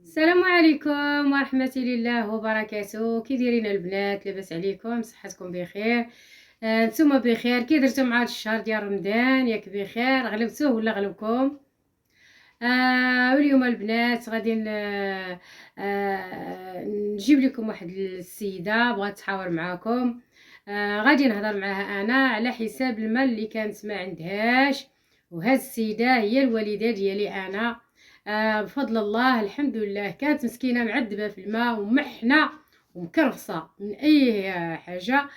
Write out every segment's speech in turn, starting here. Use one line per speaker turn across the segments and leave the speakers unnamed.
السلام عليكم ورحمة الله وبركاته. كي دايرين البنات؟ لاباس عليكم؟ صحتكم بخير؟ نتوما بخير؟ كي درتو مع هاد الشهر ديال رمضان؟ ياك بخير؟ غلبتوه ولا غلبكم؟ واليوم البنات غادي نجيب لكم واحد السيده بغات تحاور معاكم. غادي نهضر معاها انا على حساب المال اللي كانت ما عندهاش، وهاد السيده هي الوالده ديالي انا. بفضل الله الحمد لله كانت مسكينه معذبه في الماء ومحنه ومكرفصه من اي حاجه.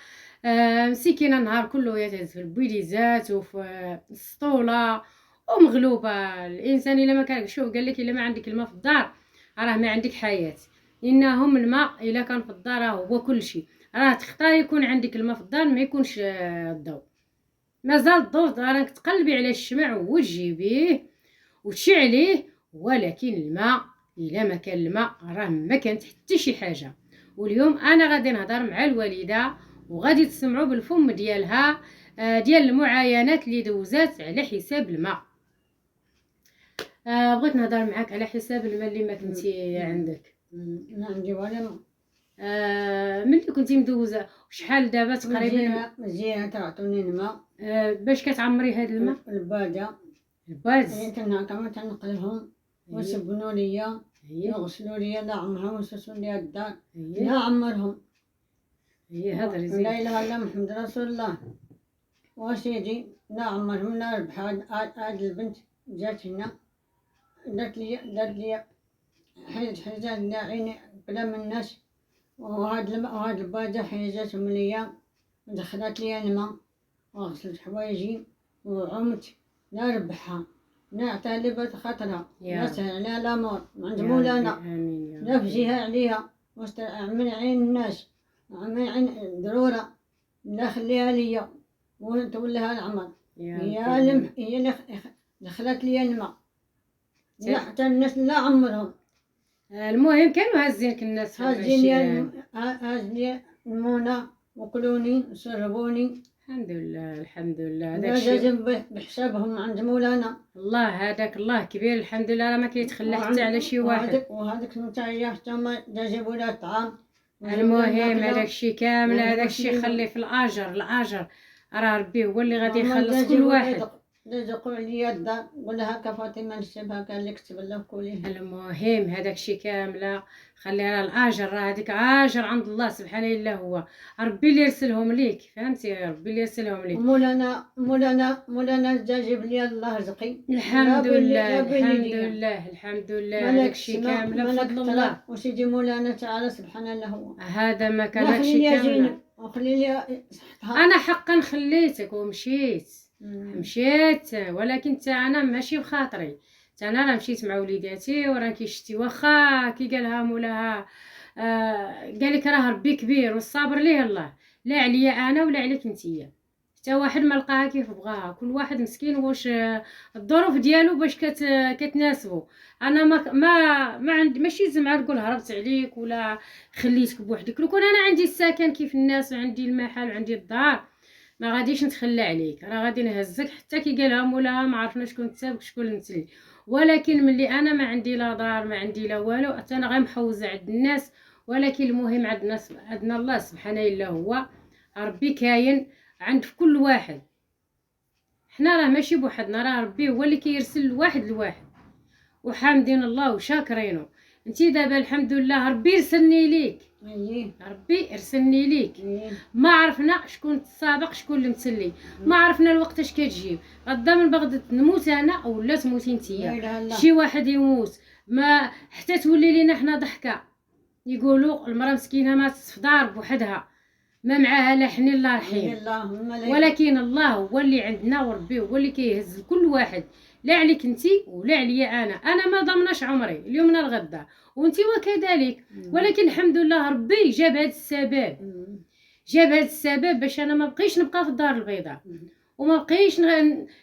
مسكينه النهار كله يتهز في البويديزات وفي السطوله ومغلوبه. الانسان الا ما كان شوف قال لك الا ما عندك الماء في الدار راه ما عندك حياه. انهم الماء الا كان في الدار هو كل شيء. راه تختار يكون عندك الماء في الدار ما يكونش الضوء. مازال الضوء راك تقلبي على الشمع وتجيبيه وتشعليه، ولكن الماء الا ما كان الماء راه ما كانت حتى شي حاجه. واليوم انا غادي نهضر مع الوالده وغادي تسمعوا بالفم ديالها ديال المعاينات اللي دوزات على حساب الماء. بغيت نهضر معاك على حساب الماء اللي ما كنتي عندك.
ما عندي ولا ما.
ملي كنتي مدوزه وشحال دابا تقريبا؟
مزيانة تعطوني الماء.
باش كتعمري هذا الماء؟
البادة
الباز
كمان تنقلهم ويسبنوا ليا، يغسلوا ليا، لا عمرهم ويسوسوا ليا الدار، لا عمرهم.
هي هذا
لا
رزق.
اله الا محمد رسول الله. وسيدي لا عمرهم لا ربح. هاد البنت جات هنا درت لي حجات لا عيني كلام الناس. وهاد البادة حيزاتهم ليا، دخلت لي الماء وغسلت حوايجي وعمت. لا ربحها لا عتالبت خطرها لا سهل لا الامور عند مولانا، لا فجيها عليها من عين الناس، من عين ضرورة لا خليها ليا وتولها العمر. هي اللي دخلت لي الماء، لا حتى الناس لا عمرهم.
المهم كانوا هازينك الناس
هازني المونة وكلوني وشربوني.
الحمد لله الحمد لله.
هذاك الشيء بحسابهم عند مولانا
الله. هذاك الله كبير الحمد لله، راه ما كيتخلى حتى على شي واحد.
وهذاك نتايا حتى ما جابوا لها الطعام.
المهم هذاك الشيء كامل هذاك الشيء خليه في الاجر راه ربي هو اللي غادي يخلص كل واحد.
لازقوا عليا الدار قول لها كفاطمه نشبها كان اللي كتب له كوليه.
المهم هذاك الشيء كامله خلي راه الاجر راه هذيك اجر عند الله سبحانه الا هو ربي اللي يرسلهم ليك، فهمتي؟ ربي اللي يرسلهم ليك.
مولانا جايب لي الله رزقي
الحمد لله الحمد لله هذاك الشيء كامله بفضل الله.
وسيدي مولانا تعالى سبحانه الله هو
هذا ما كان هذاك الشيء كامله.
وخلي لي صحتها.
انا حقا خليتك ومشيت ولكن تا انا ماشي بخاطري. تا انا راه مشيت مع وليداتي وراه كيشتي واخا كي قالها مولاها قال لك راه ربي كبير والصابر ليه الله، لا عليا انا ولا عليك نتيا. حتى واحد ما لقاها كيف بغاها، كل واحد مسكين واش الظروف ديالو باش كتناسبو. انا ما عندي ماشي زعما تقول هربت عليك ولا خليتك بوحدك. لو كون انا عندي السكن كيف الناس وعندي المحل وعندي الدار ما غاديش نتخلى عليك، راه غادي نهزك حتى كي قالها مولاها ما عرفنا شكون انت شكون انت. ولكن ملي انا ما عندي لا دار ما عندي لا والو حتى انا غير محوزه عند الناس. ولكن المهم عندنا الله سبحانه الا هو ربي كاين عند كل واحد. حنا راه ماشي بوحدنا، راه ربي هو اللي كيرسل الواحد لواحد وحامدين الله وشاكرينه. انتي دابا الحمد لله ربي يرسلني ليك. ربي يرسلني ليك. ما عرفنا شكون السابق شكون اللي مسلي، ما عرفنا الوقت اش كتجيب. غدا من بغضت نموت انا ولا تموتي نتيا، شي واحد يموت ما حتى تولي لينا حنا ضحكه. يقولوا المراه مسكينه ماتت في دار بوحدها ما معاها لا حنين لا رحيم، ولكن الله هو اللي عندنا وربي هو اللي كيهز كل واحد. لا عليك انتي ولا عليا انا ما ضمناش عمري اليوم من الغدا وانتي وكذلك. ولكن الحمد لله ربي جاب هذا السبب باش انا ما بقيش نبقى في الدار البيضاء وما بقيش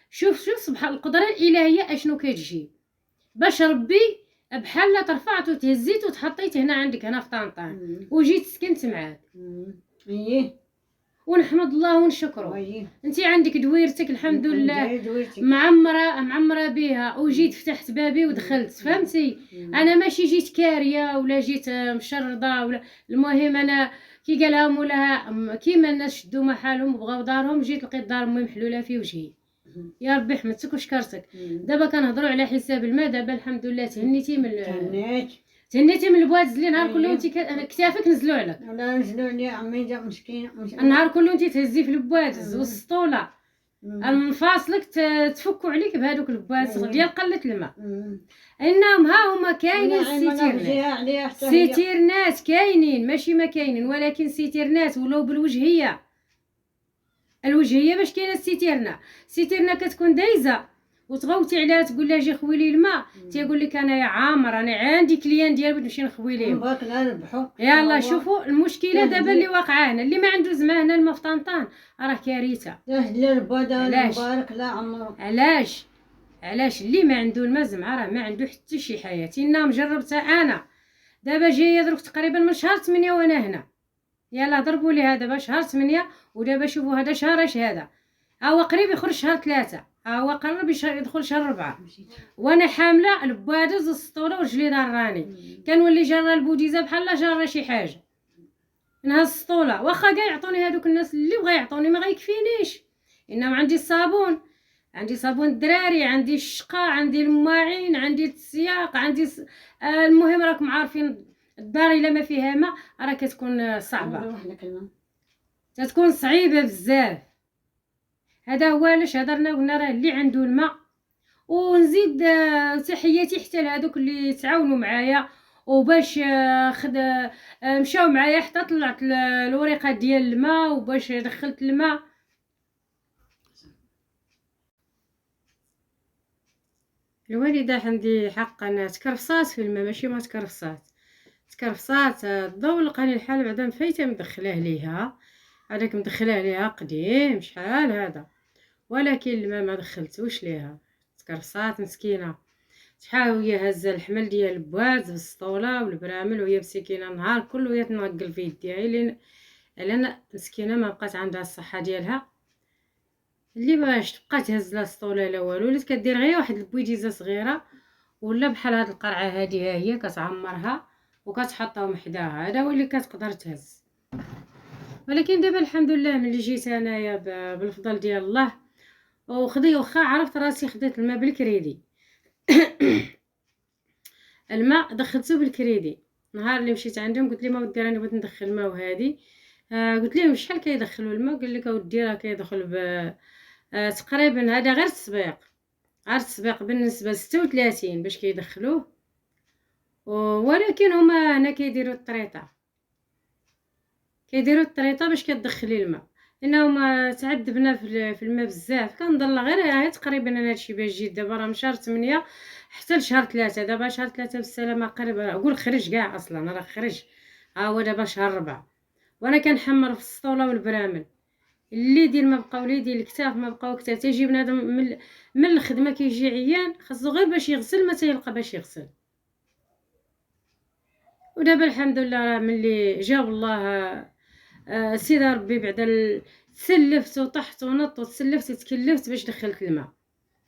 شوف سبحان القدره الالهيه اشنو كتجي باش ربي بحال لا ترفعت وتهزيت وتحطيت هنا عندك هنا في طنطان وجيت سكنت معاك. ونحمد الله ونشكره.
وي
انت عندك دويرتك الحمد لله معمره بها، وجيت فتحت بابي ودخلت، فهمتي؟ انا ماشي جيت كاريه ولا جيت مشرده ولا، المهم انا كي قالها مولاها كيما الناس شدوا محالهم وبغاو دارهم، جيت لقيت دار امي محلوله في وجهي. يا ربي حمدتك وشكرتك. دابا كنهضروا على حساب الماء، دابا الحمد لله تهنيتي تهنيتي من البوادز اللي نهار كله انت كتافك نزلوا عليك،
ولا نزلوا لي عمي جا مسكين
النهار كله انت تهزي في البوادز والسطوله، المفاصلك تفكوا عليك بهذوك البوادز ديال قله الماء. انهم ها هما كاينين سيتيرنات كاينين، ماشي ما كاينين، ولكن سيتيرنات ولو بالوجهيه. الوجهيه باش كاينه سيتيرنا كتكون دايزه وتغوتي عليها تقول لها جي خوي لي الماء، تيقول لك انا يا عامر انا عندي كليان ديال بغيت نمشي نخوي ليه. يلا شوفوا المشكله دابا اللي واقعه هنا، اللي ما عنده زعما هنا الماء في طنطان راه كارثه. علاش اللي ما عنده الماء زعما راه ما عنده حتى شي حياه. انا مجربتها انا، دابا جايه درك تقريبا من شهر 8 وانا هنا. يلا ضربوا لي هذا شهر 8، ودابا شوفوا هذا شهر اش هذا، هو قريب يخرج شهر 3، هو قرب يدخل شهر 4، وانا حامله البوادز والسطوله ورجلي ضراني. كنولي جاره البوديزه بحال جاره شي حاجه نهز السطوله، واخا كاع يعطوني هذوك الناس اللي بغا يعطوني ما غيكفينيش. انما عندي الصابون، عندي صابون الدراري، عندي الشقه، عندي الماعين، عندي السياق، عندي المهم راكم عارفين الدار الا ما فيها ماء راه كتكون صعبه، تتكون صعيبه بزاف. هذا هو علاش هضرنا قلنا راه اللي عنده الماء. ونزيد تحياتي حتى لهذوك اللي تعاونوا معايا وباش مشاو معايا حتى طلعت الورقه ديال الماء وباش دخلت الماء. الوالده عندي حق انها تكرفصات في الماء، ماشي ما تكرفصات الضوء لقاني الحال بعدا مفايته مدخلاه ليها، هذاك مدخلاه ليها قديم شحال هذا، ولكن الماء ما دخلتوش ليها. تكرفصات مسكينه، شحال وهي هزه الحمل ديال البواز بالسطوله والبرامل وهي مسكينه النهار كله وهي تنقل في يديها، لان مسكينه ما بقات عندها الصحه ديالها اللي باش تبقى تهز لا سطوله لا والو. ولات كدير غير واحد البويديزه صغيره ولا بحال هاد القرعه هادي ها هي كتعمرها وكتحطهم حداها، هذا هو اللي كتقدر تهز. ولكن دابا الحمد لله ملي جيت انايا بالفضل ديال الله وخدي واخا عرفت راسي خديت الماء بالكريدي الماء دخلته بالكريدي. نهار اللي مشيت عندهم قلت لي ما ودي راني بغيت ندخل الماء وهادي قلت لهم شحال كيدخلوا الماء؟ قال لك اودي راه كيدخل تقريبا هذا غير التسبيق بالنسبه 36 باش كيدخلوه، ولكن هما هنا كيديروا الطريطه باش كتدخلي الماء، لانهم تعذبنا في الماء بزاف. كنضل غير تقريبا انا هادشي باش جيت دابا راه من شهر 8 حتى لشهر 3، دابا شهر 3 بالسلامه قريب نقول خرج كاع اصلا راه خرج، ها هو دابا شهر 4 وانا كنحمر في السطوله والبرامل. اللي يدير ما بقاو لي يدير الكتاف ما بقاو كتاف، تيجي بنادم من الخدمه كيجي عيان خاصو غير باش يغسل ما تيلقى باش يغسل. ودابا الحمد لله راه ملي جاب الله سيدي ربي بعدا تسلفت وطحت ونط وتسلفت وتكلفت باش دخلت الماء.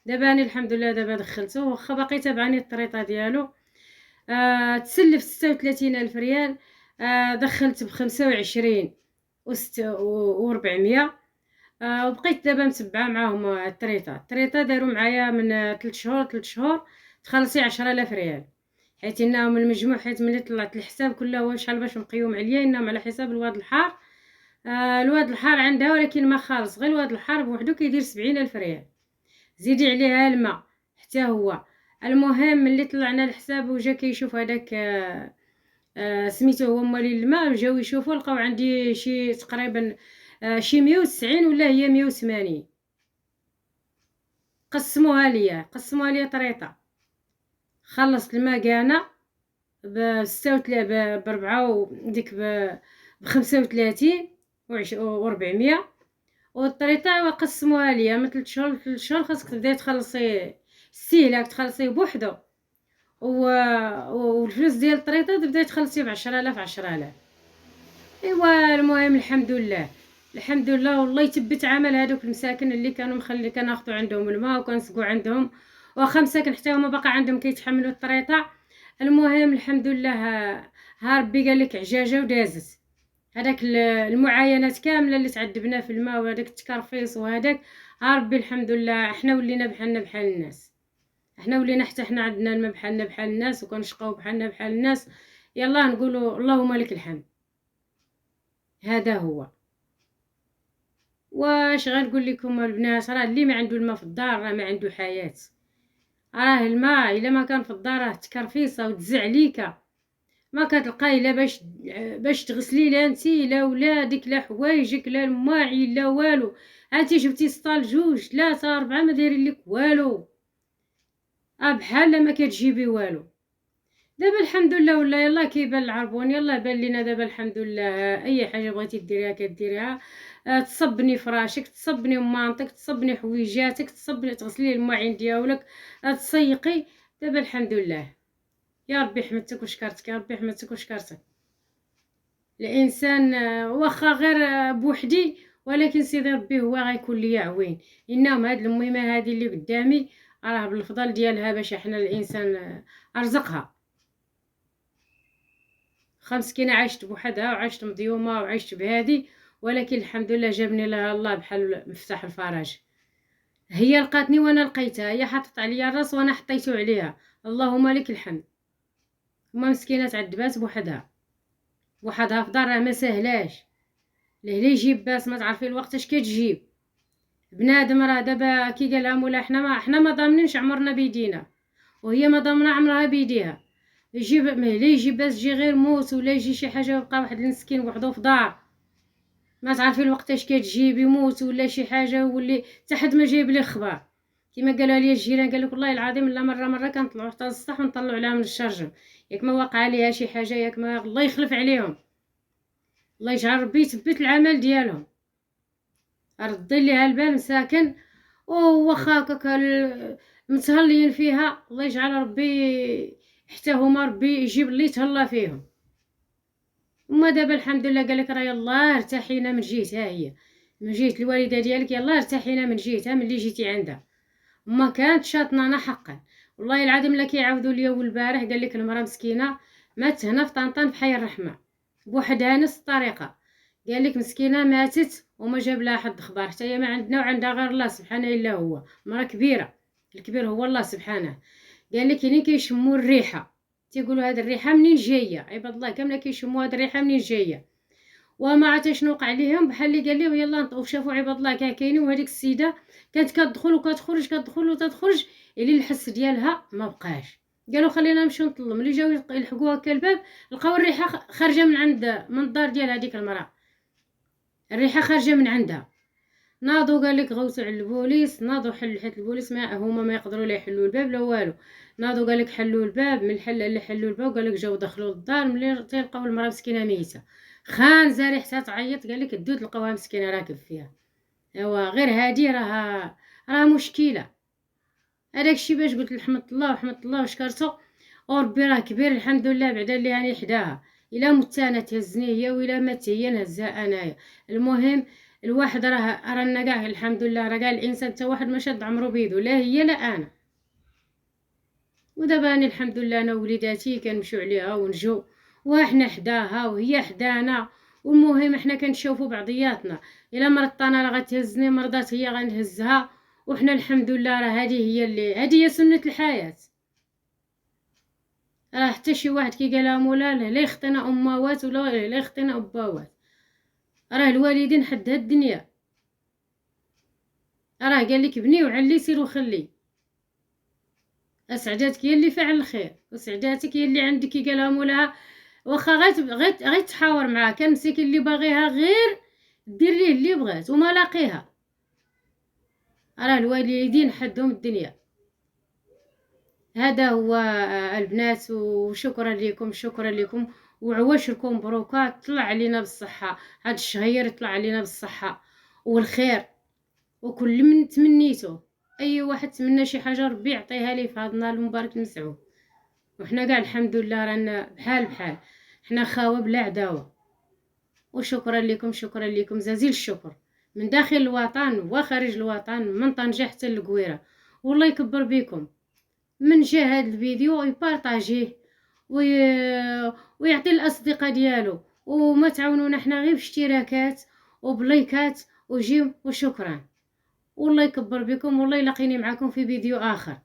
دابا انا الحمد لله دابا دخلته واخا باقي تابعني الطريطه ديالو. تسلفت 36,000 ريال، دخلت ب25 و400 وبقيت دابا متبعه معاهم الطريطه داروا معايا من 3 شهور تخلصي 10,000 ريال، حيت انهم المجموع حيت ملي طلعت الحساب كله هو شحال باش مقيوم عليا انهم على حساب الواد الحار. الواد الحار عندها ولكن ما خالص، غير الواد الحار بوحدو كيدير 70,000 ريال، زيدي عليها الماء حتى هو. المهم ملي طلعنا الحساب وجا كيشوف هذاك سميتو هو مولي الماء، جاو يشوفوا لقاو عندي شي تقريبا شي 190 ولا هي 180. قسموها ليا طريطه. خلصت الماء كانا ب 4 ديك ب35 و400، والطريطه وقسموها ليا من 3 شهور خاصك تبداي تخلصي السيلاك تخلصيه بوحدو، والفلوس ديال الطريطه تبداي تخلصيه ب 10,000. ايوا المهم الحمد لله الحمد لله. والله يثبت عمل هذوك المساكن اللي كناخذوا عندهم الماء وكنسقوا عندهم، واخا مساكن حتى هما باقا عندهم كيتحملوا الطريطه. المهم الحمد لله، ها ربي قال لك عجاجه ودازت. هذاك المعاينات كامله اللي تعذبنا في الماء وهذاك التكرفيص وهذاك، ها ربي الحمد لله احنا ولينا بحالنا بحال الناس. احنا ولينا حتى احنا عندنا الماء بحالنا بحال الناس وكنشقاو بحالنا بحال الناس. يلا نقولوا اللهم لك الحمد. هذا هو. واش غنقول لكم البنات، راه اللي ما عنده الماء في الدار راه ما عنده حياه. راه الماء الا ما كان في الدار راه تكرفيصه وتزع عليكا، ما كتلقاي لا باش تغسلي لا انتي لا ولادك لا حوايجك لا الماعين لا والو. انتي جبتي سطال جوج ثلاثه اربعه ما دايرين لك والو، بحال ما كتجيبي والو. دابا الحمد لله ولا يلا كيبان العربون، يلا بان لينا دابا الحمد لله اي حاجه بغيتي ديريها كديريها. تصبني فراشك، تصبني مانطك، تصبني حويجاتك، تصبني تغسلي المواعين ديالك، تسيقي. دابا الحمد لله. يا ربي حمدتك وشكرتك، يا ربي حمدتك وشكرتك. الانسان واخا غير بوحدي، ولكن سيدي ربي هو غيكون ليا عوين. انهم هاد المهمه هذه اللي قدامي راه بالفضل ديالها باش احنا الانسان ارزقها. مسكينه عشت بوحدها وعشت مضيومه وعشت بهادي، ولكن الحمد لله جابني لها الله بحال مفتاح الفرج. هي لقاتني وانا لقيتها، هي حطت عليا الراس وانا حطيته عليها. اللهم لك الحمد. وما مسكينه تعذبات بوحدها في دار راه ما سهلاش. اللي يجيب باس ما تعرفي الوقت اش كتجيب بنادم. راه دابا كي قالها مولا احنا ما ضامنينش عمرنا بيدينا، وهي ما ضامنه عمرها بيديها. يجيب ما يجي باس يجي غير موت ولا يجي شي حاجه ويبقى واحد المسكين وحده في دار ما تعرفي الوقت اش كتجيب، يموت ولا شي حاجه واللي حتى حد ما جايب ليه خبر. كما قالوا لي الجيران قال لك والله العظيم الا مره كنطلعوا حتى للسطح ونطلعوا عليها من الشرجم، ياك ما واقع عليها شي حاجه، ياك ما الله يخلف عليهم، الله يجعل ربي يثبت العمل ديالهم. ردي ليها البال مساكن وواخا هكاك متهلين فيها، الله يجعل ربي حتى هما ربي يجيب اللي يتهلا فيهم. وما دابا الحمد لله قالك راه يلا ارتاحينا من جهتها، هي من جهه الوالده ديالك يلا ارتاحينا من جهتها ملي جيتي عندها. ما كانت شاطنانا حقا والله العظيم. لا كيعاودوا ليا والبارح قال لك المراه مسكينه مات هنا في طنطان في حي الرحمه بوحدها نفس الطريقه. قال لك مسكينه ماتت وما جاب لها حد خبر، حتى هي ما عندنا وعندها غير الله سبحانه الا هو. مراه كبيره، الكبير هو الله سبحانه. قال لك يعني كيشموا الريحه، تيقولوا هذه الريحه منين جايه، عباد الله كامله كيشموا هذه الريحه منين جايه. وما عرفت شنو وقع ليهم، بحال اللي قال لهم يلا نطوف. شافوا عباد الله كاع كاينين، وهذيك السيده كانت كتدخل وكتخرج كتدخل وتخرج، اللي الحس ديالها ما بقاش. قالوا خلينا نمشيو نطلوا. ملي جاو يلحقوا هكا الباب لقاو الريحه خارجه من الدار ديال هذيك المراه، الريحه خارجه من عندها. ناضوا قال لك غوتوا على البوليس، ناضوا حلوا حيت البوليس ما هما ما يقدروا لا يحلوا الباب لا والو. ناضوا قال لك حلوا الباب، من الحل اللي حلوا الباب قال لك جاو دخلوا للدار. ملي تلقاو المراه مسكينه ميته خانزه ريحتها تعيط. قال لك الدود لقاوها مسكينه راكب فيها. ايوا غير هادي راه مشكله. هذاك الشيء باش قلت الحمد الله وحمد الله وشكرته، وربي راه كبير الحمد لله بعدا اللي راني حداها. الا مت انا تهزني هي والا مات هي نهزها انايا. المهم الواحد رانا كاع الحمد لله، راه كاع الانسان حتى واحد ما شاد عمرو بيدو، لا هي لا انا. ودابا راني الحمد لله انا ووليداتي كنمشيو عليها ونجو وحنا حداها وهي حدانا. والمهم احنا كنشوفوا بعضياتنا، الا مرضت انا راه غتهزني، مرضات هي غنهزها. وحنا الحمد لله راه هذه هي سنه الحياه. راه حتى شي واحد كي قالها مولا لا يخطينا اموات ولا لا يخطينا اباوات، راه الوالدين حد هاد الدنيا. راه قال لك بني وعلي سير وخلي، اسعداتك هي اللي فعل الخير، وسعداتك هي اللي عندك. كي قالها مولاها واخا غير تحاور معاه، كان مسكين اللي باغيها غير دير ليه اللي بغات وما لاقيها. راه الوالدين حدهم الدنيا. هذا هو البنات، وشكرا لكم شكرا لكم. وعواشركم بروكات طلع علينا بالصحه، هاد الشهير طلع علينا بالصحه والخير. وكل من تمنيته اي واحد تمنى شي حاجه ربي يعطيها ليه في هذا النهار المبارك المسعود. وحنا كاع الحمد لله رانا بحال حنا خاوه بلا عداوه. وشكرا لكم، شكرا لكم جزيل الشكر من داخل الوطن وخارج الوطن، من طنجة حتى للقويرة. والله يكبر بكم من جا هذا الفيديو يبارطاجيه ويعطي الاصدقاء ديالو، وما تعاونونا حنا غير باشتراكات وبلايكات وجيم، وشكرا. والله يكبر بكم، والله يلاقيني معكم في فيديو اخر.